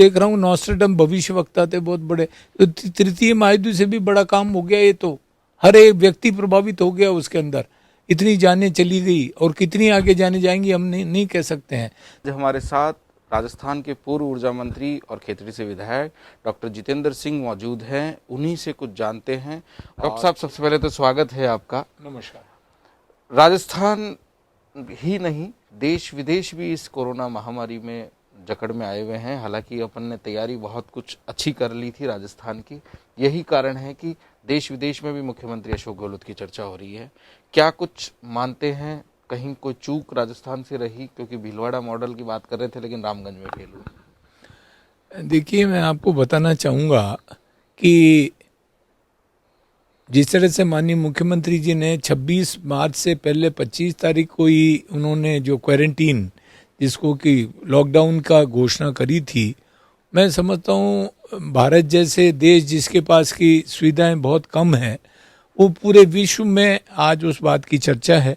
देख रहा हूँ नॉस्ट्रेडम भविष्यवक्ता थे बहुत बड़े, तो तृतीय महायुद्ध से भी बड़ा काम हो गया ये तो। हर एक व्यक्ति प्रभावित हो गया उसके अंदर, इतनी जानें चली गई और कितनी आगे जाने जाएंगी हम नहीं कह सकते हैं। जो हमारे साथ राजस्थान के पूर्व ऊर्जा मंत्री और खेतड़ी से विधायक डॉक्टर जितेंद्र सिंह मौजूद हैं, उन्हीं से कुछ जानते हैं। डॉक्टर साहब, सबसे पहले तो स्वागत है आपका। नमस्कार। राजस्थान ही नहीं, देश विदेश भी इस कोरोना महामारी में जकड़ में आए हुए हैं। हालांकि अपन ने तैयारी बहुत कुछ अच्छी कर ली थी राजस्थान की, यही कारण है कि देश विदेश में भी मुख्यमंत्री अशोक गहलोत की चर्चा हो रही है। क्या कुछ मानते हैं कहीं कोई चूक राजस्थान से रही, क्योंकि भीलवाड़ा मॉडल की बात कर रहे थे लेकिन रामगंज में फेल हुआ? देखिए, मैं आपको बताना चाहूँगा कि जिस तरह से माननीय मुख्यमंत्री जी ने 26 मार्च से पहले 25 तारीख को ही उन्होंने जो क्वारंटीन, जिसको कि लॉकडाउन का घोषणा करी थी, मैं समझता हूँ भारत जैसे देश जिसके पास की सुविधाएं बहुत कम हैं, वो पूरे विश्व में आज उस बात की चर्चा है।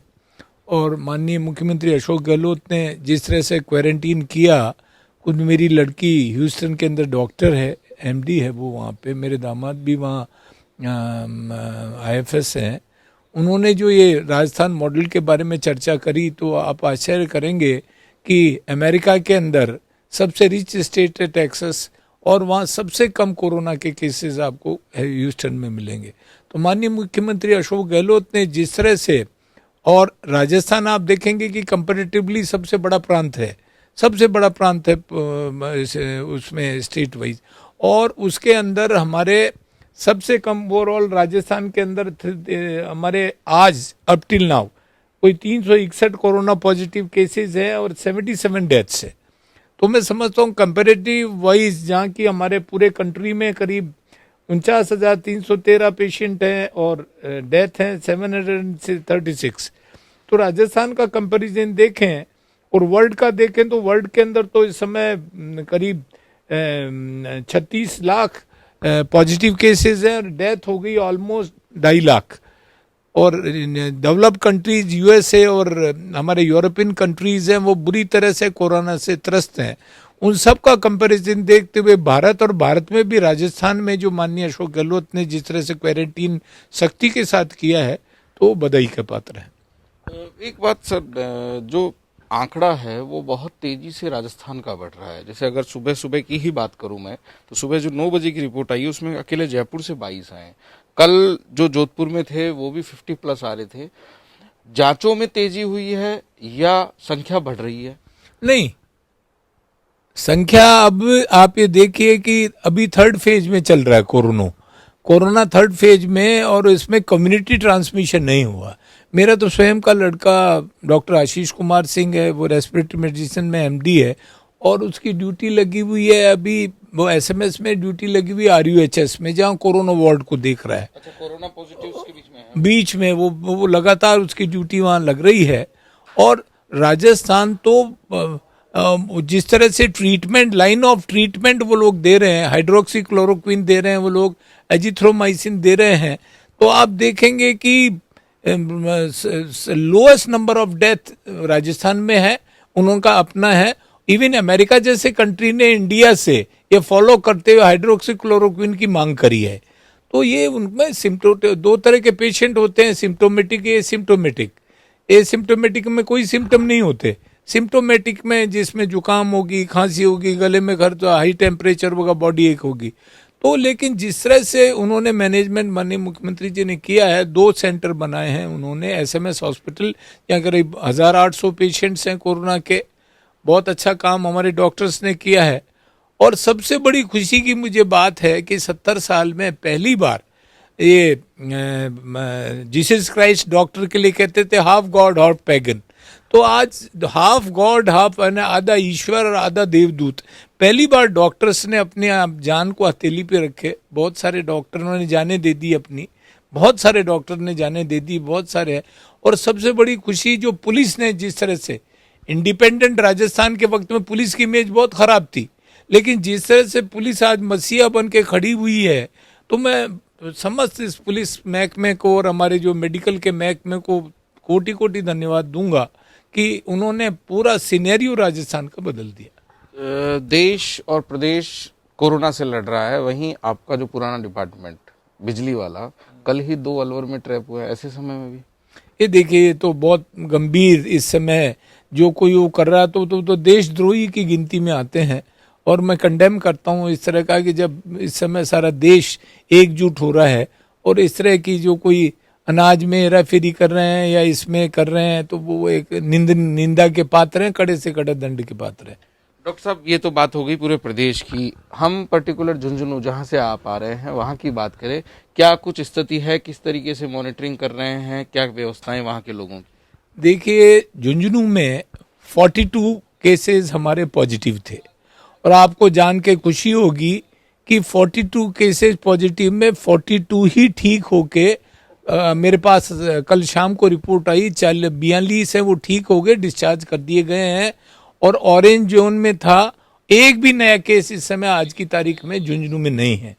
और माननीय मुख्यमंत्री अशोक गहलोत ने जिस तरह से क्वारंटीन किया, खुद मेरी लड़की ह्यूस्टन के अंदर डॉक्टर है, एमडी है वो वहाँ पे, मेरे दामाद भी वहाँ आईएफएस हैं, उन्होंने जो ये राजस्थान मॉडल के बारे में चर्चा करी तो आप आश्चर्य करेंगे कि अमेरिका के अंदर सबसे रिच स्टेट है टेक्सास, और वहाँ सबसे कम कोरोना के केसेस आपको ह्यूस्टन में मिलेंगे। तो माननीय मुख्यमंत्री अशोक गहलोत ने जिस तरह से, और राजस्थान आप देखेंगे कि कंपैरेटिवली सबसे बड़ा प्रांत है, सबसे बड़ा प्रांत है उसमें स्टेट वाइज, और उसके अंदर हमारे सबसे कम ओवरऑल राजस्थान के अंदर हमारे आज अप टिल नाउ कोई 361 कोरोना पॉजिटिव केसेस है और 77 डेथ्स है। तो मैं समझता हूँ कंपैरेटिव वाइज, जहाँ की हमारे पूरे कंट्री में करीब 49,313 पेशेंट हैं और डेथ हैं 736, तो राजस्थान का कंपैरिजन देखें और वर्ल्ड का देखें तो वर्ल्ड के अंदर तो इस समय करीब 36 लाख पॉजिटिव केसेस हैं और डेथ हो गई ऑलमोस्ट 2.5 लाख। और डेवलप्ड कंट्रीज यूएसए और हमारे यूरोपियन कंट्रीज हैं, वो बुरी तरह से कोरोना से त्रस्त हैं। उन सब का कंपैरिजन देखते हुए भारत, और भारत में भी राजस्थान में जो माननीय अशोक गहलोत ने जिस तरह से क्वारंटीन सख्ती के साथ किया है, तो बधाई का पात्र है। एक बात सर, जो आंकड़ा है वो बहुत तेजी से राजस्थान का बढ़ रहा है। जैसे अगर सुबह सुबह की ही बात करूं मैं, तो सुबह जो 9 बजे की रिपोर्ट आई उसमें अकेले जयपुर से 22 आए। कल जो जोधपुर में थे वो भी 50 प्लस आ रहे थे। जांचों में तेजी हुई है या संख्या बढ़ रही है? नहीं, संख्या अब आप ये देखिए कि अभी 3rd फेज में चल रहा है कोरोना 3rd फेज में, और इसमें कम्युनिटी ट्रांसमिशन नहीं हुआ। मेरा तो स्वयं का लड़का डॉक्टर आशीष कुमार सिंह है, वो रेस्पिरेटरी मेडिसिन में एमडी है, और उसकी ड्यूटी लगी हुई है अभी, वो एसएमएस में ड्यूटी लगी हुई है आरयूएचएस में, जहाँ कोरोना वार्ड को देख रहा है। अच्छा, कोरोना पॉजिटिव के बीच में है? बीच में वो लगातार उसकी ड्यूटी वहाँ लग रही है। और राजस्थान तो जिस तरह से ट्रीटमेंट, लाइन ऑफ ट्रीटमेंट वो लोग दे रहे हैं, हाइड्रोक्सी क्लोरोक्विन दे रहे हैं वो लोग, एजिथ्रोमाइसिन दे रहे हैं, तो आप देखेंगे कि lowest number of death Rajasthan में है, उनका अपना है। इवन अमेरिका जैसे कंट्री ने इंडिया से ये फॉलो करते हुए हाइड्रोक्सी क्लोरोक्विन की मांग करी है। तो ये उनमें दो तरह के पेशेंट होते हैं, सिम्टोमेटिक, एसिम्टोमेटिक। एसिम्टोमेटिक में कोई सिम्टम नहीं होते, सिम्टोमेटिक में जिसमें जुकाम होगी, खांसी होगी, गले में खर्च, हाई टेम्परेचर होगा, बॉडी एक होगी। तो लेकिन जिस तरह से उन्होंने मैनेजमेंट माननीय मुख्यमंत्री जी ने किया है, 2 सेंटर बनाए हैं उन्होंने, एसएमएस हॉस्पिटल, यहाँ करीब 1800 पेशेंट्स हैं कोरोना के। बहुत अच्छा काम हमारे डॉक्टर्स ने किया है। और सबसे बड़ी खुशी की मुझे बात है कि 70 साल में पहली बार ये जीसस क्राइस्ट डॉक्टर के लिए कहते थे हाफ गॉड हाफ पैगन, तो आज हाफ गॉड हाफ, आधा ईश्वर और आधा देवदूत, पहली बार डॉक्टर्स ने अपने जान को हथेली पे रखे। बहुत सारे डॉक्टरों ने जाने दे दी अपनी, बहुत सारे डॉक्टर ने जाने दे दी, बहुत सारे हैं। और सबसे बड़ी खुशी जो पुलिस ने, जिस तरह से इंडिपेंडेंट राजस्थान के वक्त में पुलिस की इमेज बहुत खराब थी, लेकिन जिस तरह से पुलिस आज मसीहा बन के खड़ी हुई है, तो मैं समस्त इस पुलिस महकमे को और हमारे जो मेडिकल के महकमे को कोटि कोटि धन्यवाद दूंगा कि उन्होंने पूरा सिनेरियो राजस्थान का बदल दिया। देश और प्रदेश कोरोना से लड़ रहा है, वहीं आपका जो पुराना डिपार्टमेंट बिजली वाला कल ही 2 अलवर में ट्रैप हुआ है, ऐसे समय में भी। ये देखिए, ये तो बहुत गंभीर इस समय जो कोई वो कर रहा है तो देशद्रोही की गिनती में आते हैं। और मैं कंडेम करता हूँ इस तरह का कि जब इस समय सारा देश एकजुट हो रहा है और इस तरह की जो कोई अनाज में हेराफेरी कर रहे हैं या इसमें कर रहे हैं तो वो एक निंदा के पात्र हैं, कड़े से कड़े दंड के पात्र हैं। डॉक्टर साहब, ये तो बात हो गई पूरे प्रदेश की। हम पर्टिकुलर झुंझुनू जहां से आप आ रहे हैं वहां की बात करें, क्या कुछ स्थिति है, किस तरीके से मॉनिटरिंग कर रहे हैं, क्या व्यवस्थाएं वहां के लोगों की? देखिए, झुंझुनू में 42 केसेस हमारे पॉजिटिव थे और आपको जान के खुशी होगी कि 42 केसेस पॉजिटिव में 42 ही ठीक होके मेरे पास कल शाम को रिपोर्ट आई 42 है वो ठीक हो गए, डिस्चार्ज कर दिए गए हैं। और ऑरेंज जोन में था, एक भी नया केस इस समय आज की तारीख में झुंझुनू में नहीं है।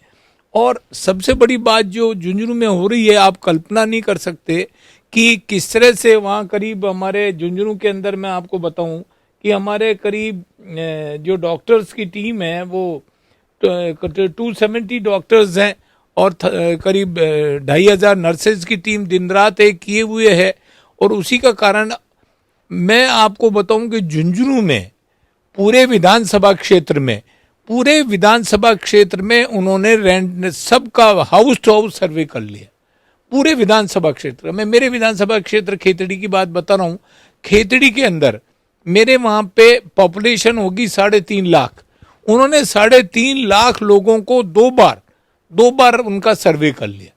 और सबसे बड़ी बात जो झुंझुनू में हो रही है, आप कल्पना नहीं कर सकते कि किस तरह से वहाँ करीब हमारे झुंझुनू के अंदर मैं आपको बताऊं कि हमारे करीब जो डॉक्टर्स की टीम है वो 270 डॉक्टर्स हैं और करीब 2500 नर्सेज की टीम दिन रात एक किए हुए है। और उसी का कारण मैं आपको बताऊं कि झुंझुनू में पूरे विधानसभा क्षेत्र में उन्होंने रेंट सबका हाउस टू हाउस सर्वे कर लिया पूरे विधानसभा क्षेत्र में। मेरे विधानसभा क्षेत्र खेतड़ी की बात बता रहा हूं, खेतड़ी के अंदर मेरे वहां पे पॉपुलेशन होगी 3.5 लाख। उन्होंने 3.5 लाख लोगों को दो बार उनका सर्वे कर लिया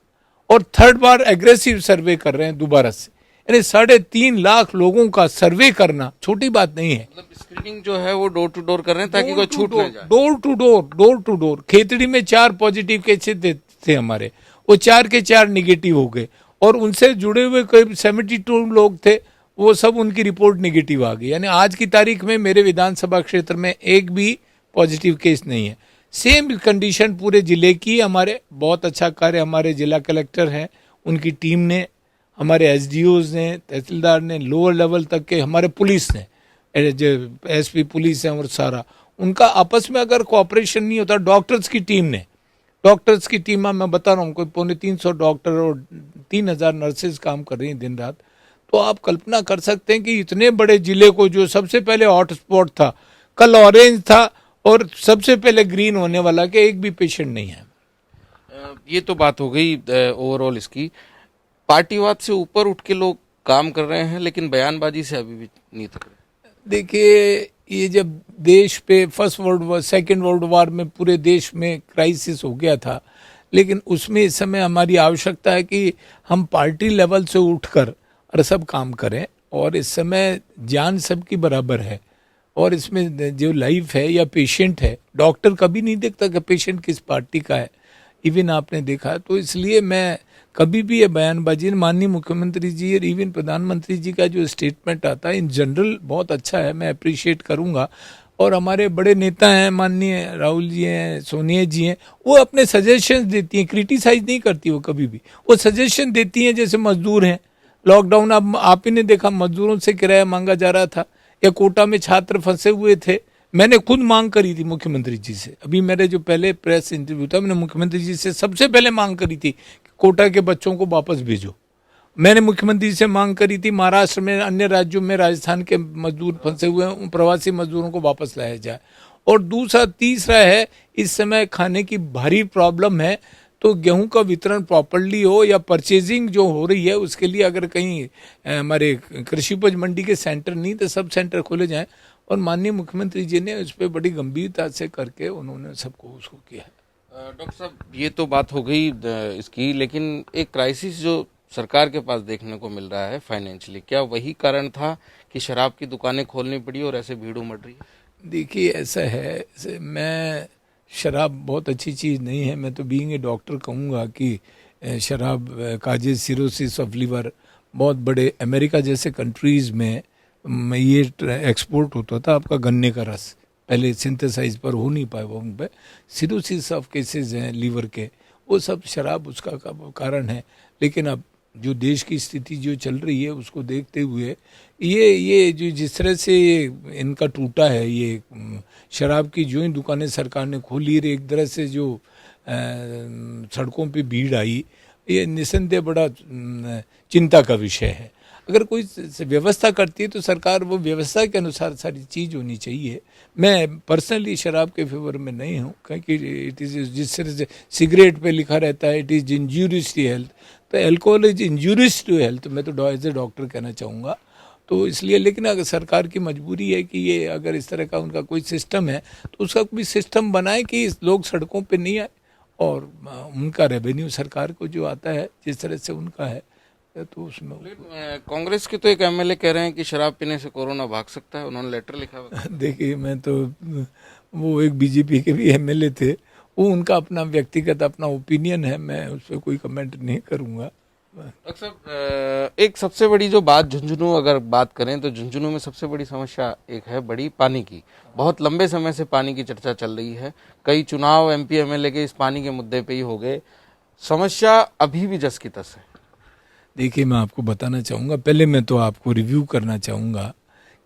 और थर्ड बार एग्रेसिव सर्वे कर रहे हैं दोबारा से। यानी 3.5 लाख लोगों का सर्वे करना छोटी बात नहीं है। मतलब स्क्रीनिंग जो है वो डोर टू डोर कर रहे हैं ताकि कोई छूट ना जाए। Door to door. खेतड़ी में 4 पॉजिटिव केसेस थे हमारे, वो 4 के 4 निगेटिव हो गए और उनसे जुड़े हुए करीब 72 लोग थे, वो सब उनकी रिपोर्ट निगेटिव आ गई। यानी आज की तारीख में मेरे विधानसभा क्षेत्र में एक भी पॉजिटिव केस नहीं है। सेम कंडीशन पूरे जिले की। हमारे बहुत अच्छा कार्य हमारे जिला कलेक्टर हैं, उनकी टीम ने, हमारे एसडीओज ने, तहसीलदार ने, लोअर लेवल तक के हमारे पुलिस ने, जो एसपी पुलिस है और सारा उनका आपस में अगर कोऑपरेशन नहीं होता, डॉक्टर्स की टीम मैं बता रहा हूँ कोई 350 डॉक्टर और 3000 नर्सेज काम कर रही हैं दिन रात। तो आप कल्पना कर सकते हैं कि इतने बड़े जिले को, जो सबसे पहले हॉटस्पॉट था, कल ऑरेंज था और सबसे पहले ग्रीन होने वाला, के एक भी पेशेंट नहीं है। ये तो बात हो गई ओवरऑल इसकी। पार्टीवाद से ऊपर उठ के लोग काम कर रहे हैं लेकिन बयानबाजी से अभी भी नहीं थक रहे। देखिए, ये जब देश पे first world war, second world war में पूरे देश में क्राइसिस हो गया था, लेकिन उसमें इस समय हमारी आवश्यकता है कि हम पार्टी लेवल से उठकर और सब काम करें। और इस समय जान सबकी बराबर है और इसमें जो लाइफ है या पेशेंट है, डॉक्टर कभी नहीं देखता कि पेशेंट किस पार्टी का है, इवन आपने देखा। तो इसलिए मैं कभी भी ये बयानबाजी, माननीय मुख्यमंत्री जी और इवन प्रधानमंत्री जी का जो स्टेटमेंट आता है इन जनरल बहुत अच्छा है, मैं अप्रिशिएट करूंगा। और हमारे बड़े नेता हैं, माननीय राहुल जी हैं, सोनिया जी हैं, वो अपने सजेशंस देती हैं, क्रिटिसाइज नहीं करती वो कभी भी, वो सजेशन देती हैं। जैसे मजदूर हैं, लॉकडाउन अब आप ही ने देखा, मजदूरों से किराया मांगा जा रहा था, या कोटा में छात्र फंसे हुए थे, मैंने खुद मांग करी थी मुख्यमंत्री जी से। अभी मेरे जो पहले प्रेस इंटरव्यू था, मैंने मुख्यमंत्री जी से सबसे पहले मांग करी थी कि कोटा के बच्चों को वापस भेजो। मैंने मुख्यमंत्री से मांग करी थी महाराष्ट्र में, अन्य राज्यों में, राजस्थान के मजदूर फंसे हुए हैं, उन प्रवासी मजदूरों को वापस लाया जाए। और दूसरा तीसरा है, इस समय खाने की भारी प्रॉब्लम है, तो गेहूं का वितरण प्रॉपर्ली हो या परचेजिंग जो हो रही है उसके लिए अगर कहीं हमारे कृषि उपज मंडी के सेंटर नहीं तो सब सेंटर खोले जाएं। और माननीय मुख्यमंत्री जी ने उस पर बड़ी गंभीरता से करके उन्होंने सबको उसको किया है। डॉक्टर साहब, ये तो बात हो गई इसकी, लेकिन एक क्राइसिस जो सरकार के पास देखने को मिल रहा है फाइनेंशियली, क्या वही कारण था कि शराब की दुकानें खोलनी पड़ी और ऐसे भीड़ उमड़ रही है? देखिए, ऐसा है, मैं शराब बहुत अच्छी चीज़ नहीं है, मैं तो बीइंग ए डॉक्टर कहूँगा कि शराब काजेज सिरोसिस ऑफ लिवर बहुत बड़े अमेरिका जैसे कंट्रीज़ में ये एक्सपोर्ट होता था आपका गन्ने का रस, पहले सिंथेसाइज पर हो नहीं पाए, वो उन पर सिरोसिस ऑफ केसेस हैं लीवर के, वो सब शराब उसका कारण है। लेकिन अब जो देश की स्थिति जो चल रही है उसको देखते हुए ये जो जिस तरह से इनका टूटा है, ये शराब की जो ही दुकानें सरकार ने खोली, एक तरह से जो सड़कों पे भीड़ आई, ये निसंदेह बड़ा चिंता का विषय है। अगर कोई व्यवस्था करती है तो सरकार वो व्यवस्था के अनुसार सारी चीज़ होनी चाहिए। मैं पर्सनली शराब के फेवर में नहीं हूँ, क्योंकि इट इज़ जिस तरह से सिगरेट पे लिखा रहता है it is injurious to health, तो alcohol is injurious to health, मैं तो एज ए डॉक्टर कहना चाहूँगा। तो इसलिए, लेकिन अगर सरकार की मजबूरी है कि ये अगर इस तरह का उनका कोई सिस्टम है तो उसका कोई सिस्टम बनाए कि लोग सड़कों पे नहीं आए, और उनका रेवेन्यू सरकार को जो आता है जिस तरह से उनका है तो उसमें कांग्रेस के तो एक एमएलए कह रहे हैं कि शराब पीने से कोरोना भाग सकता है, उन्होंने लेटर लिखा हुआ है। देखिए, मैं तो वो एक बीजेपी के भी एमएलए थे, वो उनका अपना व्यक्तिगत अपना ओपिनियन है, मैं उस पर कोई कमेंट नहीं करूँगा। अक्सर एक सबसे बड़ी जो बात झुंझुनू अगर बात करें तो झुंझुनू में सबसे बड़ी समस्या एक है बड़ी पानी की। बहुत लंबे समय से पानी की चर्चा चल रही है, कई चुनाव एमपी एमएलए के इस पानी के मुद्दे पे ही हो गए, समस्या अभी भी जस की तस है। देखिए, मैं आपको बताना चाहूँगा, पहले मैं तो आपको रिव्यू करना चाहूँगा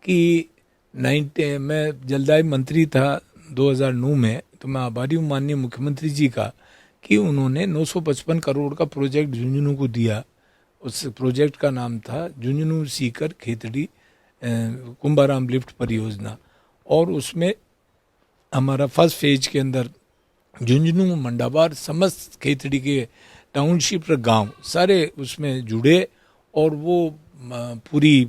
कि मैं जलदाय मंत्री था 2009 में, तो मैं आभारी हूँ माननीय मुख्यमंत्री जी का कि उन्होंने 955 करोड़ का प्रोजेक्ट झुंझुनू को दिया। उस प्रोजेक्ट का नाम था झुंझुनू सीकर खेतड़ी कुंभाराम लिफ्ट परियोजना, और उसमें हमारा फर्स्ट फेज के अंदर झुंझुनू मंडावार समस्त खेतड़ी के टाउनशिप और गांव सारे उसमें जुड़े, और वो पूरी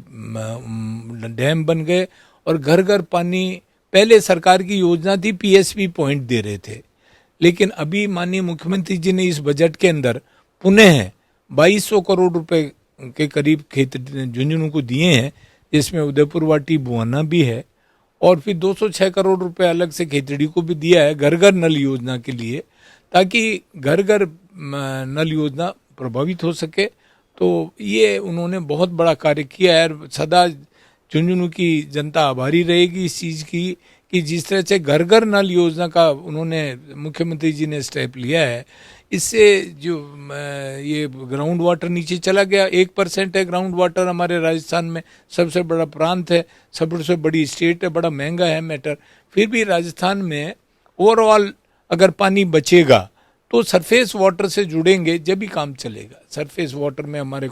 डैम बन गए, और घर घर पानी। पहले सरकार की योजना थी पीएसपी पॉइंट दे रहे थे, लेकिन अभी माननीय मुख्यमंत्री जी ने इस बजट के अंदर पुनः 2200 करोड़ रुपए के करीब झुंझुनू को दिए हैं, जिसमें उदयपुर वाटी बुआना भी है, और फिर 206 करोड़ रुपए अलग से खेतड़ी को भी दिया है घर घर नल योजना के लिए, ताकि घर घर नल योजना प्रभावित हो सके। तो ये उन्होंने बहुत बड़ा कार्य किया है, और सदा झुंझुनू की जनता आभारी रहेगी इस चीज़ की कि जिस तरह से घर घर नल योजना का उन्होंने मुख्यमंत्री जी ने स्टेप लिया है, इससे जो ये ग्राउंड वाटर नीचे चला गया। 1% है ग्राउंड वाटर हमारे राजस्थान में, सबसे बड़ा प्रांत है, सबसे बड़ी स्टेट है, बड़ा महंगा है मैटर, फिर भी राजस्थान में ओवरऑल अगर पानी बचेगा तो सरफेस वाटर से जुड़ेंगे जब भी काम चलेगा। सरफेस वाटर में हमारे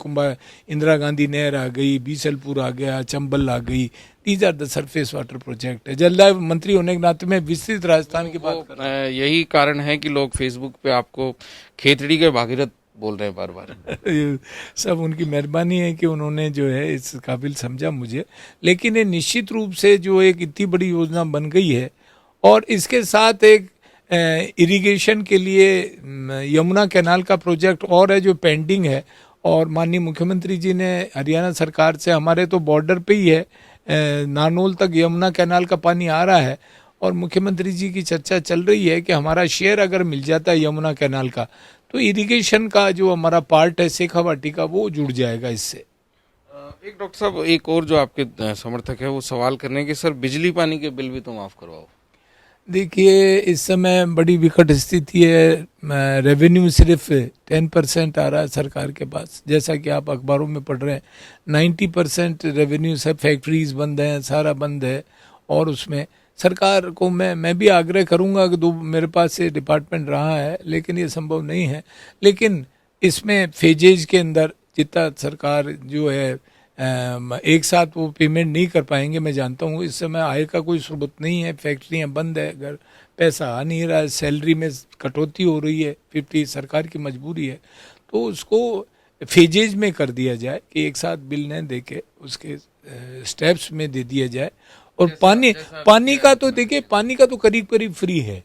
इंदिरा गांधी नहर आ गई, बीसलपुर आ गया, चंबल आ गई, these are the surface water project है। जलदाय मंत्री होने के नाते में विस्तृत राजस्थान की बात कर रहा हूं। यही कारण है कि लोग फेसबुक पे आपको खेतड़ी के भागीरथ बोल रहे हैं बार बार। सब उनकी मेहरबानी है कि उन्होंने जो है इस काबिल समझा मुझे, लेकिन ये निश्चित रूप से जो एक इतनी बड़ी योजना बन गई है, और इसके साथ एक इरिगेशन के लिए यमुना कैनाल का प्रोजेक्ट और है जो पेंडिंग है, और माननीय मुख्यमंत्री जी ने हरियाणा सरकार से, हमारे तो बॉर्डर पे ही है, नारनौल तक यमुना कैनाल का पानी आ रहा है, और मुख्यमंत्री जी की चर्चा चल रही है कि हमारा शेयर अगर मिल जाता है यमुना कैनाल का तो इरिगेशन का जो हमारा पार्ट है शेखावाटी का वो जुड़ जाएगा इससे। एक डॉक्टर साहब, एक और जो आपके समर्थक है वो सवाल कर रहे हैं कि सर बिजली पानी के बिल भी तो माफ करवाओ। देखिए, इस समय बड़ी विकट स्थिति है, रेवेन्यू सिर्फ 10% आ रहा है सरकार के पास, जैसा कि आप अखबारों में पढ़ रहे हैं। 90% रेवेन्यू सब फैक्ट्रीज बंद हैं, सारा बंद है, और उसमें सरकार को मैं भी आग्रह करूंगा कि मेरे पास से डिपार्टमेंट रहा है लेकिन ये संभव नहीं है, लेकिन इसमें फेजेज के अंदर जितना सरकार जो है एक साथ वो पेमेंट नहीं कर पाएंगे, मैं जानता हूँ। इस समय आय का कोई स्रोत नहीं है, फैक्ट्रियाँ बंद है, घर पैसा आ नहीं रहा है, सैलरी में कटौती हो रही है, 50 सरकार की मजबूरी है, तो उसको फेजेज में कर दिया जाए कि एक साथ बिल न दे के उसके स्टेप्स में दे दिया जाए। और पानी का तो देखिए, पानी का तो करीब करीब फ्री है,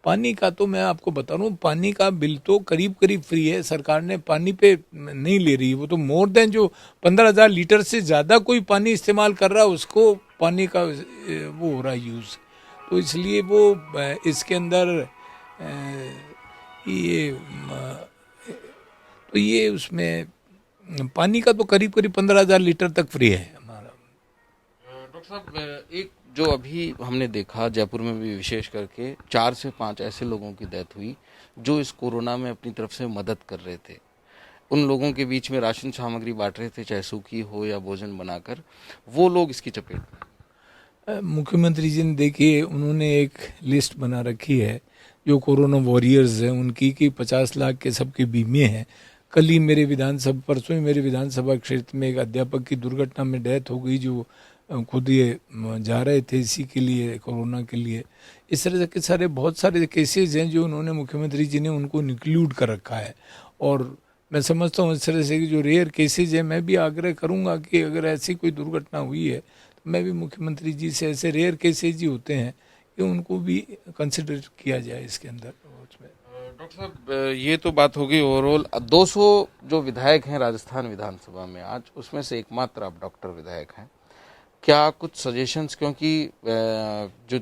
पानी का तो मैं आपको बता रहा हूँ, पानी का बिल तो करीब करीब फ्री है, सरकार ने पानी पे नहीं ले रही है। वो तो मोर देन जो 15,000 लीटर से ज़्यादा कोई पानी इस्तेमाल कर रहा है उसको पानी का वो हो रहा है यूज़, तो इसलिए वो इसके अंदर ये उसमें पानी का तो करीब करीब 15,000 लीटर तक फ्री है हमारा। डॉक्टर साहब, एक जो अभी हमने देखा जयपुर में भी विशेष करके 4 से 5 ऐसे लोगों की डेथ हुई जो इस कोरोना में अपनी तरफ से मदद कर रहे थे। उन लोगों के बीच में राशन सामग्री बांट रहे थे, चाहे सूखी हो या भोजन बनाकर, वो लोग इसकी चपेट में। मुख्यमंत्री जी ने देखिए, उन्होंने एक लिस्ट बना रखी है जो कोरोना वॉरियर्स हैं उनकी, कि 50 लाख के सबके बीमे हैं। कल ही मेरे विधानसभा, परसों ही मेरे विधानसभा क्षेत्र में एक अध्यापक की दुर्घटना में डेथ हो गई, जो खुद ये जा रहे थे इसी के लिए, कोरोना के लिए। इस तरह के सारे बहुत सारे केसेस हैं जो उन्होंने, मुख्यमंत्री जी ने उनको इंक्लूड कर रखा है। और मैं समझता हूँ इस तरह से कि जो रेयर केसेज है, मैं भी आग्रह करूँगा कि अगर ऐसी कोई दुर्घटना हुई है तो मैं भी मुख्यमंत्री जी से, ऐसे रेयर केसेज ही होते हैं कि उनको भी कंसिडर किया जाए इसके अंदर। डॉक्टर साहब, ये तो बात होगी ओवरऑल। 200 जो विधायक हैं राजस्थान विधानसभा में आज, उसमें से एकमात्र आप डॉक्टर विधायक हैं। क्या कुछ सजेशंस, क्योंकि जो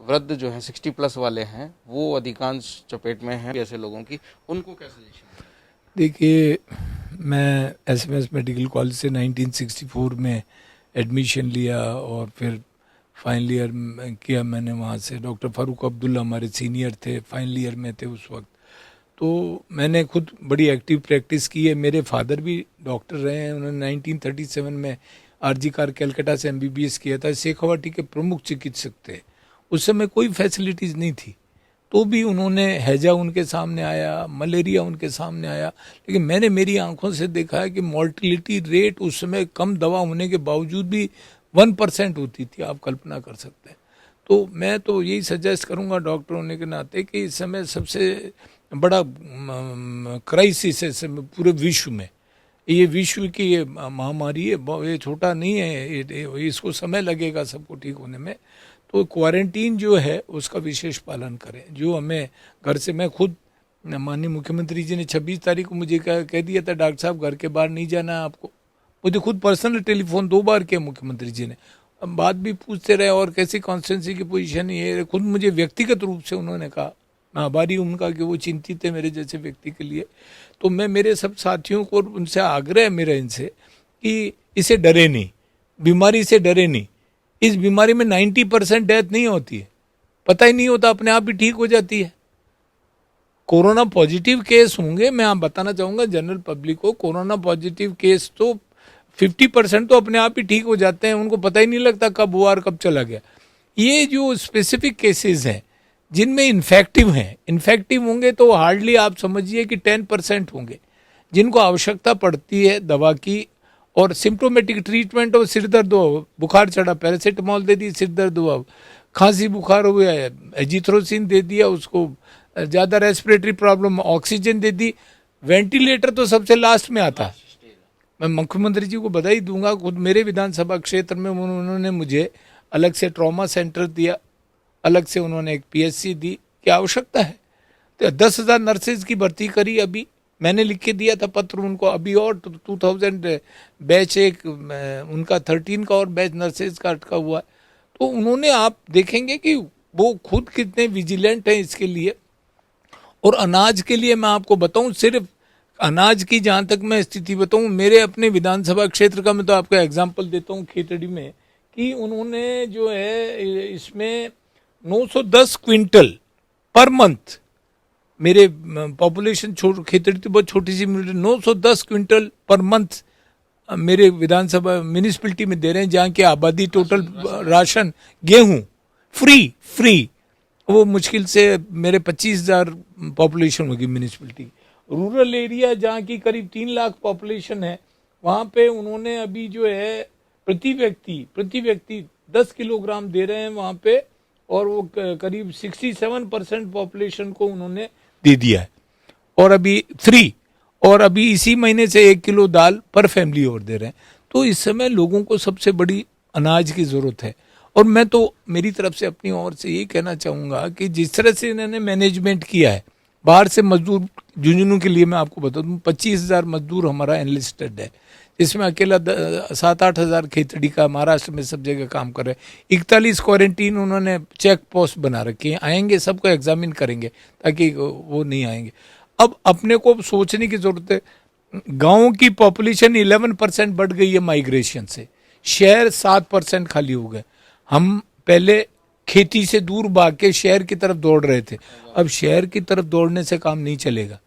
वृद्ध जो हैं 60+ वाले हैं वो अधिकांश चपेट में हैं ऐसे लोगों की, उनको क्या सजेशन? देखिए, मैं एसएमएस मेडिकल कॉलेज से 1964 में एडमिशन लिया और फिर फाइनल ईयर किया मैंने वहाँ से। डॉक्टर फारूक अब्दुल्ला हमारे सीनियर थे, फाइनल ईयर में थे उस वक्त। तो मैंने खुद बड़ी एक्टिव प्रैक्टिस की है। मेरे फादर भी डॉक्टर रहे हैं, उन्होंने 1937 में आरजी कार कलकत्ता से एमबीबीएस किया था। शेखावाटी के प्रमुख चिकित्सक थे। उस समय कोई फैसिलिटीज़ नहीं थी, तो भी उन्होंने, हैजा उनके सामने आया, मलेरिया उनके सामने आया, लेकिन मैंने मेरी आंखों से देखा है कि मॉर्टिलिटी रेट उस समय कम दवा होने के बावजूद भी 1% होती थी, आप कल्पना कर सकते हैं। तो मैं तो यही सजेस्ट करूंगा डॉक्टर होने के नाते कि इस समय सबसे बड़ा क्राइसिस है इस समय पूरे विश्व में। ये विश्व की ये महामारी है, ये छोटा नहीं है, इसको समय लगेगा सबको ठीक होने में। तो क्वारंटीन जो है उसका विशेष पालन करें। जो हमें घर से, मैं खुद, माननीय मुख्यमंत्री जी ने 26 तारीख को मुझे कह दिया था, डॉक्टर साहब घर के बाहर नहीं जाना है आपको। मुझे खुद पर्सनल टेलीफोन 2 बार किया मुख्यमंत्री जी ने, अब बात भी पूछते रहे और कैसी कॉन्स्टिट्यूंसी की पोजीशन है। खुद मुझे व्यक्तिगत रूप से उन्होंने कहा, मैं आभारी हूं उनका कि वो चिंतित है मेरे जैसे व्यक्ति के लिए। तो मैं मेरे सब साथियों को उनसे आग्रह है मेरा इनसे कि इसे डरे नहीं, बीमारी से डरे नहीं। इस बीमारी में 90% डेथ नहीं होती है, पता ही नहीं होता, अपने आप ही ठीक हो जाती है। कोरोना पॉजिटिव केस होंगे, मैं आप बताना चाहूंगा जनरल पब्लिक को, कोरोना पॉजिटिव केस तो 50% तो अपने आप ही ठीक हो जाते हैं, उनको पता ही नहीं लगता कब हुआ और कब चला गया। ये जो स्पेसिफिक केसेस हैं जिनमें इन्फेक्टिव हैं, इन्फेक्टिव होंगे तो हार्डली आप समझिए कि 10% होंगे जिनको आवश्यकता पड़ती है दवा की। और सिम्टोमेटिक ट्रीटमेंट हो, सिर दर्द हो, बुखार चढ़ा, पैरासीटामोल दे दी, सिर दर्द हुआ, खांसी बुखार हो गया, एजिथ्रोसिन दे दिया, उसको ज़्यादा रेस्पिरेटरी प्रॉब्लम, ऑक्सीजन दे दी। वेंटिलेटर तो सबसे लास्ट में आता है। मैं मुख्यमंत्री जी को बधाई दूंगा, खुद मेरे विधानसभा क्षेत्र में उन्होंने मुझे अलग से ट्रॉमा सेंटर दिया, अलग से उन्होंने एक पीएचसी दी, क्या आवश्यकता है। तो 10,000 नर्सेज की भर्ती करी, अभी मैंने लिख के दिया था पत्र उनको, अभी और 2000 बैच एक उनका 13 का और बैच नर्सेज का अटका हुआ है। तो उन्होंने, आप देखेंगे कि वो खुद कितने विजिलेंट हैं इसके लिए। और अनाज के लिए मैं आपको बताऊं, सिर्फ अनाज की जहां तक मैं स्थिति बताऊं, मेरे अपने विधानसभा क्षेत्र का मैं तो आपको एग्जांपल देता हूं खेतड़ी में, कि उन्होंने जो है इसमें 910 क्विंटल पर मंथ, मेरे पॉपुलेशन खेतड़ी तो बहुत छोटी सी, 910 क्विंटल पर मंथ मेरे विधानसभा म्यूनिसिपैलिटी में दे रहे हैं, जहाँ की आबादी टोटल राशन गेहूं फ्री, वो मुश्किल से मेरे 25,000 पॉपुलेशन होगी म्यूनिसिपैलिटी। रूरल एरिया जहाँ की करीब 3 लाख पॉपुलेशन है, वहाँ पे उन्होंने अभी जो है प्रति व्यक्ति 10 किलोग्राम दे रहे हैं वहाँ पे, और वो करीब 67% पॉपुलेशन को उन्होंने दे दिया है, और अभी फ्री। और अभी इसी महीने से 1 किलो दाल पर फैमिली और दे रहे हैं। तो इस समय लोगों को सबसे बड़ी अनाज की जरूरत है। और मैं तो मेरी तरफ से अपनी ओर से ये कहना चाहूँगा कि जिस तरह से इन्होंने मैनेजमेंट किया है, बाहर से मजदूर झुंझुनू के लिए मैं आपको बता दूँ 25,000 मजदूर हमारा एनलिस्टेड है, इसमें अकेला 7-8 हज़ार खेतड़ी का महाराष्ट्र में सब जगह काम कर रहे हैं। 41 क्वारंटीन उन्होंने चेक पोस्ट बना रखी है, आएंगे सबको एग्जामिन करेंगे ताकि वो नहीं आएंगे। अब अपने को सोचने की जरूरत है, गाँव की पॉपुलेशन 11% बढ़ गई है माइग्रेशन से, शहर 7% खाली हो गए। हम पहले खेती से दूर भाग के शहर की तरफ दौड़ रहे थे, अब शहर की तरफ दौड़ने से काम नहीं चलेगा।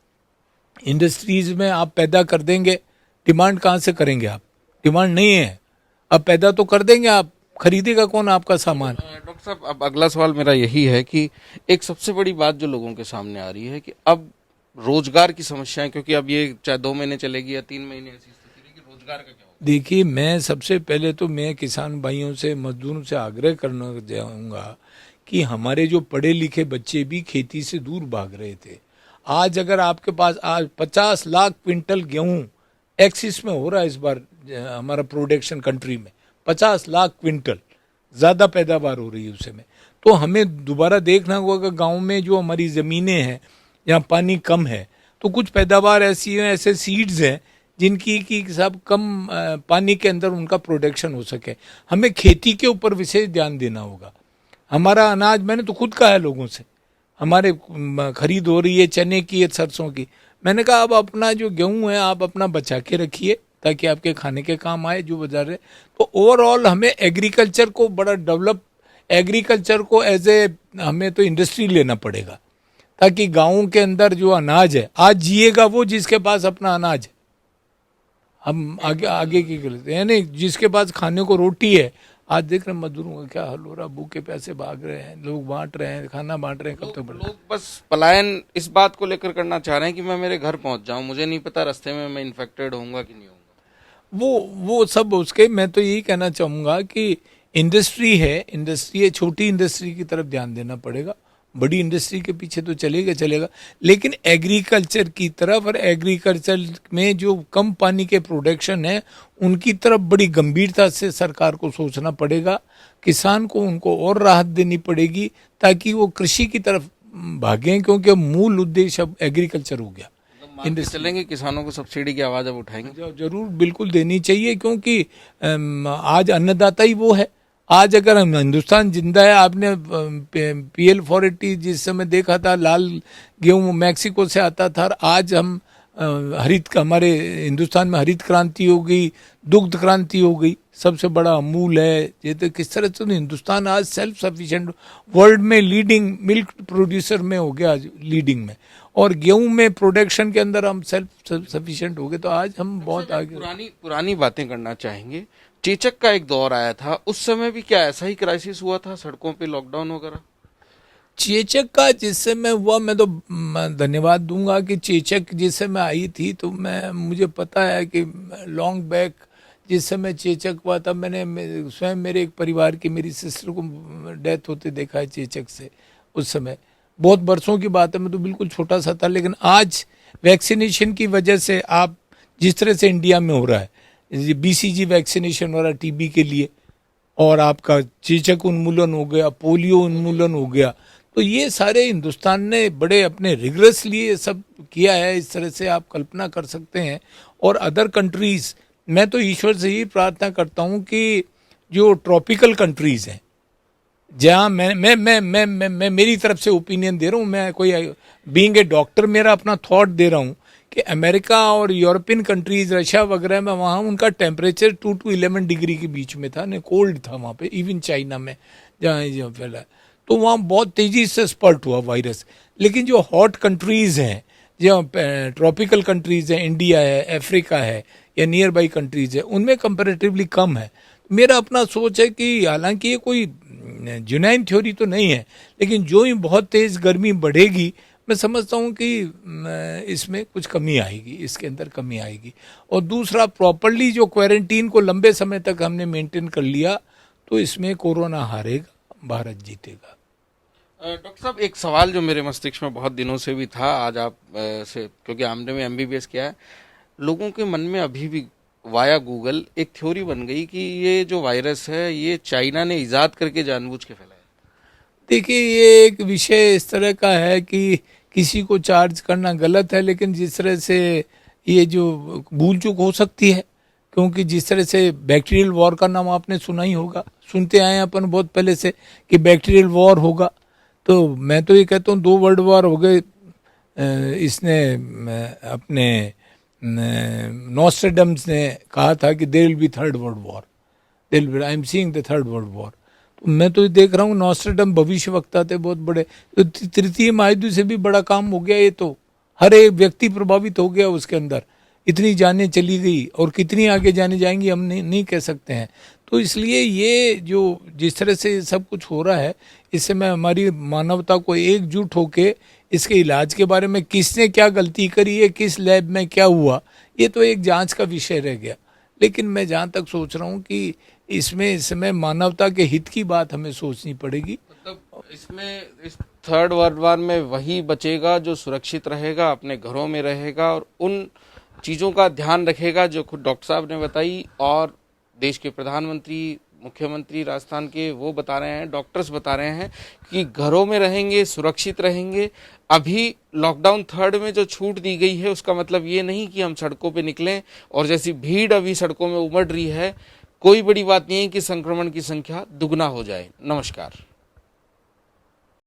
इंडस्ट्रीज में आप पैदा कर देंगे, डिमांड कहाँ से करेंगे आप? डिमांड नहीं है, अब पैदा तो कर देंगे आप, खरीदेगा कौन आपका सामान? डॉक्टर साहब, अब अगला सवाल मेरा यही है कि एक सबसे बड़ी बात जो लोगों के सामने आ रही है कि अब रोजगार की समस्याएं, क्योंकि अब ये चाहे 2 महीने चलेगी या 3 महीने ऐसी स्थिति रहेगी, रोजगार का क्या होगा? देखिए, मैं सबसे पहले तो मैं किसान भाइयों से, मजदूरों से आग्रह करना चाहूँगा कि हमारे जो पढ़े लिखे बच्चे भी खेती से दूर भाग रहे थे। आज अगर आपके पास आज 50 लाख क्विंटल गेहूं एक्सिस में हो रहा है इस बार हमारा प्रोडक्शन कंट्री में, 50 लाख क्विंटल ज़्यादा पैदावार हो रही है उस में। तो हमें दोबारा देखना होगा कि गाँव में जो हमारी ज़मीनें हैं जहाँ पानी कम है, तो कुछ पैदावार ऐसी हैं, ऐसे सीड्स हैं जिनकी की सब कम पानी के अंदर उनका प्रोडक्शन हो सके। हमें खेती के ऊपर विशेष ध्यान देना होगा। हमारा अनाज, मैंने तो खुद कहा है लोगों से, हमारे खरीद हो रही है चने की, सरसों की, मैंने कहा अब अपना जो गेहूं है आप अपना बचा के रखिए ताकि आपके खाने के काम आए जो बाजार है। तो ओवरऑल हमें एग्रीकल्चर को बड़ा डेवलप, एग्रीकल्चर को एज ए हमें तो इंडस्ट्री लेना पड़ेगा ताकि गाँव के अंदर जो अनाज है, आज जिएगा वो जिसके पास अपना अनाज है। हम आगे की करते हैं, नहीं जिसके पास खाने को रोटी है। आज देख रहे हैं मजदूरों का क्या हाल हो रहा है, भूखे पैसे भाग रहे हैं, लोग बांट रहे हैं, खाना बांट रहे हैं, कब तक बढ़े? लोग बस पलायन इस बात को लेकर करना चाह रहे हैं कि मैं मेरे घर पहुंच जाऊं, मुझे नहीं पता रास्ते में मैं इन्फेक्टेड होऊंगा कि नहीं होऊंगा। वो सब उसके, मैं तो यही कहना चाहूँगा कि इंडस्ट्री है, छोटी इंडस्ट्री की तरफ ध्यान देना पड़ेगा। बड़ी इंडस्ट्री के पीछे तो चलेगा, लेकिन एग्रीकल्चर की तरफ, और एग्रीकल्चर में जो कम पानी के प्रोडक्शन है उनकी तरफ बड़ी गंभीरता से सरकार को सोचना पड़ेगा। किसान को उनको और राहत देनी पड़ेगी ताकि वो कृषि की तरफ भागें, क्योंकि मूल उद्देश्य अब एग्रीकल्चर हो गया। चलेंगे किसानों को सब्सिडी की आवाज अब उठाएंगे? जरूर, बिल्कुल देनी चाहिए, क्योंकि आज अन्नदाता ही वो है। आज अगर हम हिंदुस्तान जिंदा है, आपने PL-480 जिस समय देखा था, लाल गेहूं मैक्सिको से आता था, और आज हम हमारे हिंदुस्तान में हरित क्रांति हो गई, दुग्ध क्रांति हो गई, सबसे बड़ा अमूल है। ये तो किस तरह से हिंदुस्तान आज सेल्फ सफिशिएंट, वर्ल्ड में लीडिंग मिल्क प्रोड्यूसर में हो गया, आज लीडिंग में, और गेहूं में प्रोडक्शन के अंदर हम सेल्फ सफिशिएंट हो गए। तो आज हम बहुत आगे। पुरानी बातें करना चाहेंगे। चेचक का एक दौर आया था, उस समय भी क्या ऐसा ही क्राइसिस हुआ था, सड़कों पे लॉकडाउन वगैरह? चेचक का जिस समय हुआ, मैं तो धन्यवाद दूंगा कि चेचक जिस समय आई थी, तो मुझे पता है कि लॉन्ग बैक जिस समय चेचक हुआ था, मैंने स्वयं मेरे एक परिवार की, मेरी सिस्टर को डेथ होते देखा है चेचक से। उस समय बहुत बरसों की बात है, मैं तो बिल्कुल छोटा सा था। लेकिन आज वैक्सीनेशन की वजह से, आप जिस तरह से इंडिया में हो रहा है, BCG वैक्सीनेशन हो रहा है टीबी के लिए, और आपका चेचक उन्मूलन हो गया, पोलियो उन्मूलन हो गया, तो ये सारे हिंदुस्तान ने बड़े अपने रिगरसली ये सब किया है। इस तरह से आप कल्पना कर सकते हैं। और अदर कंट्रीज, मैं तो ईश्वर से ही प्रार्थना करता हूँ कि जो ट्रॉपिकल कंट्रीज हैं, जहाँ मैं मेरी तरफ से ओपिनियन दे रहा हूँ, मैं कोई बीइंग ए डॉक्टर मेरा अपना थॉट दे रहा हूँ कि अमेरिका और यूरोपियन कंट्रीज, रशिया वगैरह में, वहाँ उनका टेम्परेचर 2 to 11 डिग्री के बीच में था, नहीं कोल्ड था वहाँ पे। इवन चाइना में जहाँ फैला, तो वहाँ बहुत तेजी से स्पर्ट हुआ वायरस। लेकिन जो हॉट कंट्रीज हैं, जो ट्रॉपिकल कंट्रीज हैं, इंडिया है, अफ्रीका है, या नियर बाई कंट्रीज है, उनमें कंपेरेटिवली कम है। मेरा अपना सोच है कि हालांकि ये कोई जुनैन थ्योरी तो नहीं है, लेकिन जो ही बहुत तेज गर्मी बढ़ेगी, मैं समझता हूँ कि इसमें कुछ कमी आएगी, इसके अंदर कमी आएगी। और दूसरा, प्रॉपरली जो क्वारंटीन को लंबे समय तक हमने मेंटेन कर लिया, तो इसमें कोरोना हारेगा, भारत जीतेगा। डॉक्टर साहब, एक सवाल जो मेरे मस्तिष्क में बहुत दिनों से भी था, आज आप से, क्योंकि आपने में MBBS किया है, लोगों के मन में अभी भी वाया गूगल एक थ्योरी बन गई कि ये जो वायरस है, ये चाइना ने इजाद करके जानबूझ के फैलाया। देखिए, ये एक विषय इस तरह का है कि किसी को चार्ज करना गलत है, लेकिन जिस तरह से ये जो भूल चूक हो सकती है, क्योंकि जिस तरह से बैक्टीरियल वॉर का नाम आपने सुना ही होगा, सुनते आए हैं अपन बहुत पहले से कि बैक्टीरियल वॉर होगा। तो मैं तो ये कहता हूँ 2 वर्ल्ड वॉर हो गए। इसने अपने नॉस्ट्रेडम्स ने कहा था कि there will be 3rd world war, I am seeing the 3rd world war. तो मैं तो देख रहा हूँ, नॉस्ट्रेडम भविष्यवक्ता थे बहुत बड़े। तो तृतीय महायुद्ध से भी बड़ा काम हो गया ये तो। हर एक व्यक्ति प्रभावित हो गया उसके अंदर, इतनी जानें चली गई और कितनी आगे जाने जाएंगी हम नहीं कह सकते हैं। तो इसलिए ये जो जिस तरह से सब कुछ हो रहा है, इससे मैं हमारी मानवता को एकजुट होके इसके इलाज के बारे में किसने क्या गलती करी है, किस लैब में क्या हुआ, ये तो एक जांच का विषय रह गया। लेकिन मैं जहाँ तक सोच रहा हूँ कि इसमें इस समय मानवता के हित की बात हमें सोचनी पड़ेगी। मतलब इसमें इस थर्ड वर्ल्ड वॉर में वही बचेगा जो सुरक्षित रहेगा, अपने घरों में रहेगा और उन चीज़ों का ध्यान रखेगा जो खुद डॉक्टर साहब ने बताई और देश के प्रधानमंत्री, मुख्यमंत्री राजस्थान के वो बता रहे हैं, डॉक्टर्स बता रहे हैं कि घरों में रहेंगे, सुरक्षित रहेंगे। अभी लॉकडाउन थर्ड में जो छूट दी गई है उसका मतलब ये नहीं कि हम सड़कों पे निकलें और जैसी भीड़ अभी सड़कों में उमड़ रही है, कोई बड़ी बात नहीं है कि संक्रमण की संख्या दुगना हो जाए। नमस्कार।